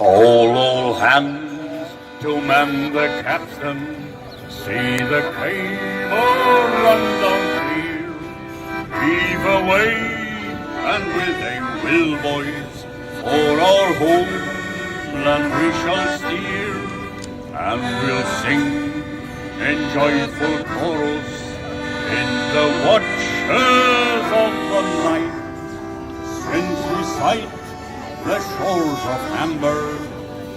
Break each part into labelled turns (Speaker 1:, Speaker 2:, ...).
Speaker 1: All hands to man the capstan, see the cable run down clear. Heave away, and with a will, boys, for our homeland we shall steer, and we'll sing in joyful chorus in the watches of the night, since we sight the shores of Hamburg,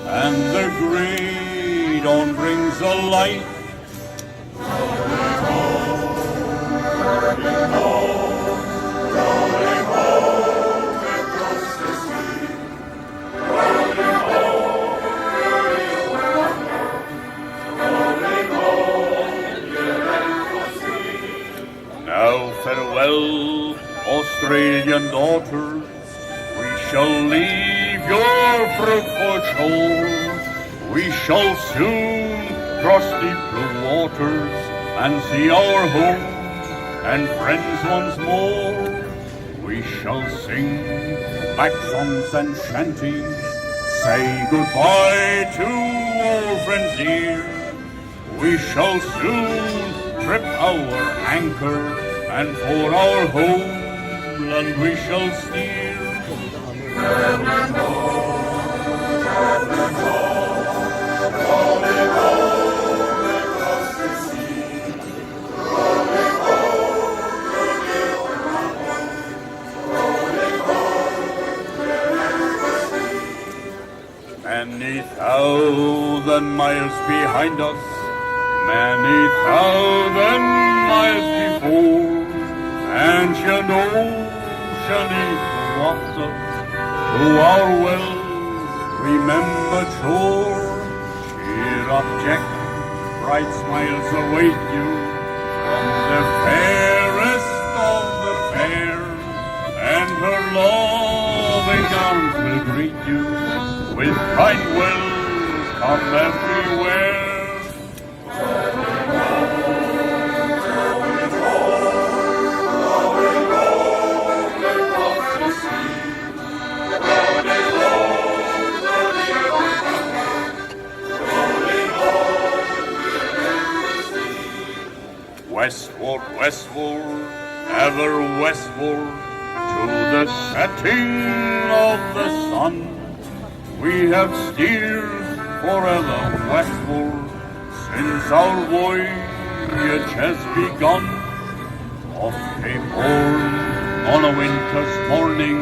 Speaker 1: and the grey dawn brings the light. Rolling home, rolling home, rolling home across the sea. Rolling home, rolling home, now farewell, Australian daughters. We shall leave your fruitful shores. We shall soon cross deep blue waters and see our home and friends once more. We shall sing back songs and shanties, say goodbye to old friends dear. We shall soon trip our anchor, and for our homeland we shall steer. Rolling home, rolling home, rolling home across the sea. Rolling home to the old home, rolling home to many thousand miles behind us, many thousand miles before, and Shanty-Chore walked us to our well-remembered shore. Cheer up, Jack, bright smiles await you from the fairest of the fair, and her loving arms will greet you with kind welcome everywhere. Westward, westward, ever westward, to the setting of the sun. We have steered forever westward, since our voyage has begun. Off Cape Horn on a winter's morning,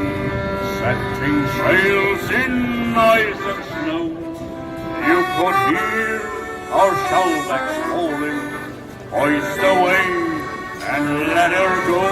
Speaker 1: setting sails in ice and snow, you could hear our shellbacks rolling. Hoist away and let her go.